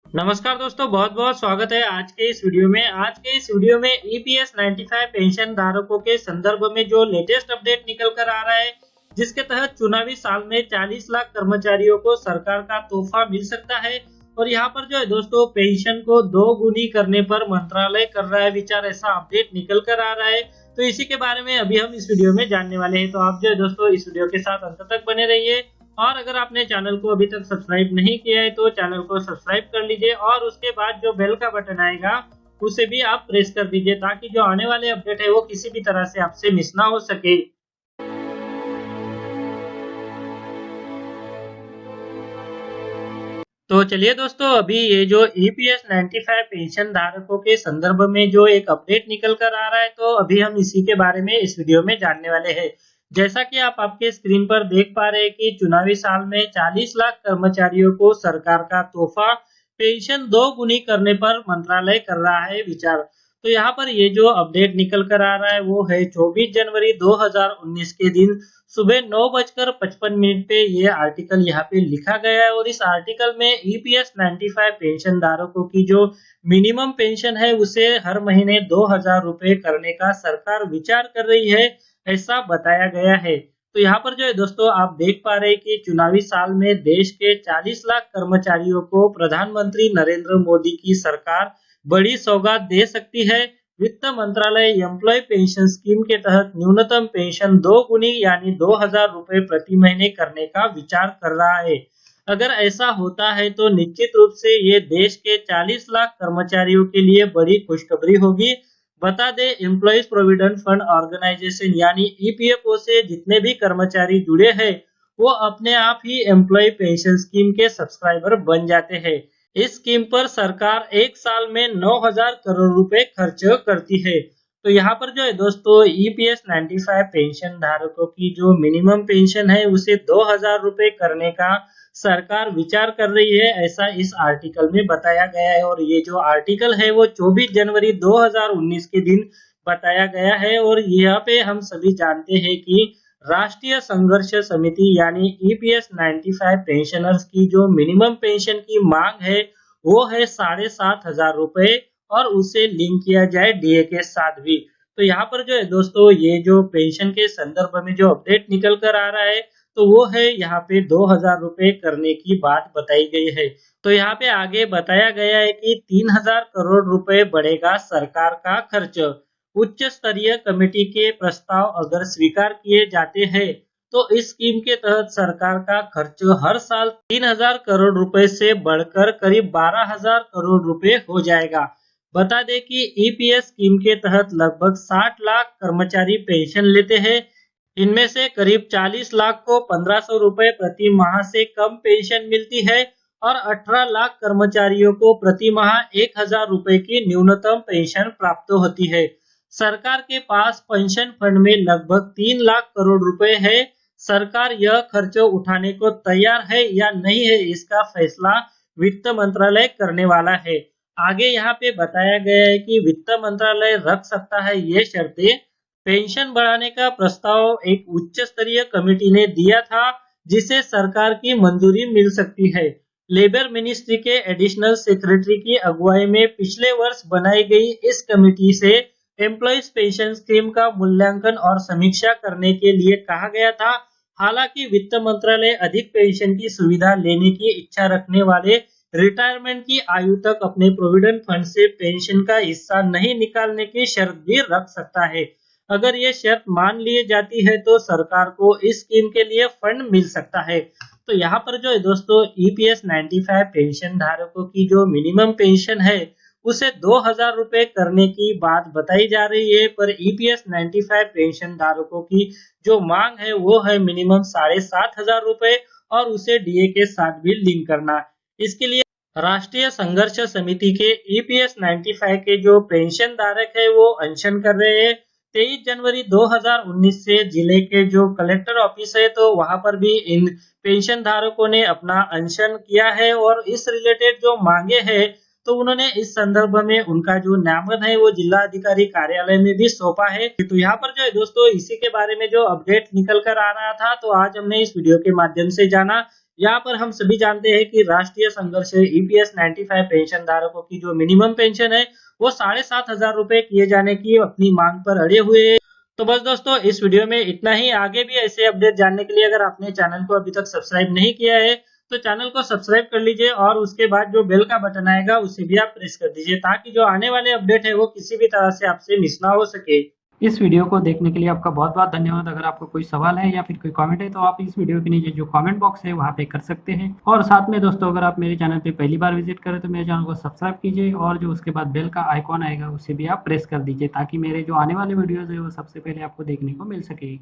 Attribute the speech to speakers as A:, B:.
A: नमस्कार दोस्तों, बहुत बहुत स्वागत है आज के इस वीडियो में। आज के इस वीडियो में ईपीएस 95 पेंशन धारकों के संदर्भ में जो लेटेस्ट अपडेट निकल कर आ रहा है, जिसके तहत चुनावी साल में 40 लाख कर्मचारियों को सरकार का तोहफा मिल सकता है। और यहाँ पर जो है दोस्तों, पेंशन को 2 गुनी करने पर मंत्रालय कर रहा है विचार, ऐसा अपडेट निकल कर आ रहा है। तो इसी के बारे में अभी हम इस वीडियो में जानने वाले हैं। तो आप जो है दोस्तों इस वीडियो के साथ अंत तक बने रहिए। और अगर आपने चैनल को अभी तक सब्सक्राइब नहीं किया है तो चैनल को सब्सक्राइब कर लीजिए और उसके बाद जो बेल का बटन आएगा उसे भी आप प्रेस कर दीजिए, ताकि जो आने वाले अपडेट है वो किसी भी तरह से आपसे मिस ना हो सके। तो चलिए दोस्तों, अभी ये जो ईपीएस 95 पेंशन धारकों के संदर्भ में जो एक अपडेट निकल कर आ रहा है, तो अभी हम इसी के बारे में इस वीडियो में जानने वाले हैं। जैसा कि आप आपके स्क्रीन पर देख पा रहे हैं कि चुनावी साल में 40 लाख कर्मचारियों को सरकार का तोहफा पेंशन 2 गुनी करने पर मंत्रालय कर रहा है विचार। तो यहाँ पर ये जो अपडेट निकल कर आ रहा है वो है 24 जनवरी 2019 के दिन सुबह 9:55 पे ये आर्टिकल यहाँ पे लिखा गया है। और इस आर्टिकल में ईपीएस 95 पेंशन धारकों की जो मिनिमम पेंशन है उसे हर महीने 2000 रुपए करने का सरकार विचार कर रही है, ऐसा बताया गया है। तो यहाँ पर जो है दोस्तों, आप देख पा रहे हैं कि चुनावी साल में देश के 40 लाख कर्मचारियों को प्रधानमंत्री नरेंद्र मोदी की सरकार बड़ी सौगात दे सकती है। वित्त मंत्रालय एम्प्लॉय पेंशन स्कीम के तहत न्यूनतम पेंशन 2 गुनी यानी 2000 रुपए प्रति महीने करने का विचार कर रहा है। अगर ऐसा होता है तो निश्चित रूप से ये देश के 40 लाख कर्मचारियों के लिए बड़ी खुशखबरी होगी। बता दें, एम्प्लॉइज प्रोविडेंट फंड ऑर्गेनाइजेशन यानी ईपीएफओ से जितने भी कर्मचारी जुड़े हैं वो अपने आप ही एम्प्लॉय पेंशन स्कीम के सब्सक्राइबर बन जाते हैं। इस स्कीम पर सरकार एक साल में 9,000 करोड़ रुपए खर्च करती है। तो यहाँ पर जो है दोस्तों, ईपीएस 95 पेंशन धारकों की जो मिनिमम पेंशन है उसे 2,000 रुपए करने का सरकार विचार कर रही है, ऐसा इस आर्टिकल में बताया गया है। और ये जो आर्टिकल है वो 24 जनवरी 2019 के दिन बताया गया है। और यहाँ पे हम सभी जानते हैं कि राष्ट्रीय संघर्ष समिति यानी ईपीएस 95 पेंशनर्स की जो मिनिमम पेंशन की मांग है वो है 7,500 रुपए, और उसे लिंक किया जाए डीए के साथ भी। तो यहाँ पर जो है दोस्तों, ये जो पेंशन के संदर्भ में जो अपडेट निकल कर आ रहा है तो वो है यहाँ पे 2,000 रुपए करने की बात बताई गई है। तो यहाँ पे आगे बताया गया है कि 3,000 करोड़ रुपए बढ़ेगा सरकार का खर्च। उच्च स्तरीय कमेटी के प्रस्ताव अगर स्वीकार किए जाते हैं तो इस स्कीम के तहत सरकार का खर्च हर साल 3,000 करोड़ रुपए से बढ़कर करीब 12,000 करोड़ रुपए हो जाएगा। बता दें कि ईपीएस स्कीम के तहत लगभग 60 लाख कर्मचारी पेंशन लेते हैं। इनमें से करीब 40 लाख को 1,500 रुपए प्रति माह से कम पेंशन मिलती है और 18 लाख कर्मचारियों को प्रति माह 1,000 रुपए की न्यूनतम पेंशन प्राप्त होती है। सरकार के पास पेंशन फंड में लगभग 3 लाख करोड़ रुपए है। सरकार यह खर्च उठाने को तैयार है या नहीं है, इसका फैसला वित्त मंत्रालय करने वाला है। आगे यहाँ पे बताया गया है कि वित्त मंत्रालय रख सकता है ये शर्तें। पेंशन बढ़ाने का प्रस्ताव एक उच्च स्तरीय कमेटी ने दिया था, जिसे सरकार की मंजूरी मिल सकती है। लेबर मिनिस्ट्री के एडिशनल सेक्रेटरी की अगुवाई में पिछले वर्ष बनाई गई इस कमेटी से एम्प्लॉइज पेंशन स्कीम का मूल्यांकन और समीक्षा करने के लिए कहा गया था। हालांकि वित्त मंत्रालय अधिक पेंशन की सुविधा लेने की इच्छा रखने वाले रिटायरमेंट की आयु तक अपने प्रोविडेंट फंड से पेंशन का हिस्सा नहीं निकालने की शर्त भी रख सकता है। अगर ये शर्त मान ली जाती है तो सरकार को इस स्कीम के लिए फंड मिल सकता है। तो यहाँ पर जो है दोस्तों, ईपीएस 95 पेंशन धारकों की जो मिनिमम पेंशन है उसे 2,000 रुपए करने की बात बताई जा रही है, पर ईपीएस 95 पेंशन धारकों की जो मांग है वो है मिनिमम 7,500 रुपए और उसे डीए के साथ भी लिंक करना। इसके लिए राष्ट्रीय संघर्ष समिति के ईपीएस 95 के जो पेंशन धारक है वो अनशन कर रहे हैं। 23 जनवरी 2019 से जिले के जो कलेक्टर ऑफिस है तो वहां पर भी इन पेंशन धारकों ने अपना अनशन किया है और इस रिलेटेड जो मांगे हैं तो उन्होंने इस संदर्भ में उनका जो नामन है वो जिला अधिकारी कार्यालय में भी सौंपा है। तो यहाँ पर जो है दोस्तों, इसी के बारे में जो अपडेट निकल कर आ रहा था तो आज हमने इस वीडियो के माध्यम से जाना। यहाँ पर हम सभी जानते हैं कि राष्ट्रीय संघर्ष ईपीएस 95 पेंशन धारकों की जो मिनिमम पेंशन है वो 7,500 रुपए किए जाने की अपनी मांग पर अड़े हुए हैं। तो बस दोस्तों इस वीडियो में इतना ही। आगे भी ऐसे अपडेट जानने के लिए अगर आपने चैनल को अभी तक सब्सक्राइब नहीं किया है तो चैनल को सब्सक्राइब कर लीजिए और उसके बाद जो बेल का बटन आएगा उसे भी आप प्रेस कर दीजिए ताकि जो आने वाले अपडेट है वो किसी भी तरह से आपसे मिस ना हो सके।
B: इस वीडियो को देखने के लिए आपका बहुत बहुत धन्यवाद। अगर आपको कोई सवाल है या फिर कोई कमेंट है तो आप इस वीडियो के नीचे जो कमेंट बॉक्स है वहाँ पे कर सकते हैं। और साथ में दोस्तों अगर आप मेरे चैनल पे पहली बार विजिट करें तो मेरे चैनल को सब्सक्राइब कीजिए और जो उसके बाद बेल का आइकॉन आएगा उसे भी आप प्रेस कर दीजिए ताकि मेरे जो आने वाले वीडियोज़ है वो सबसे पहले आपको देखने को मिल सके।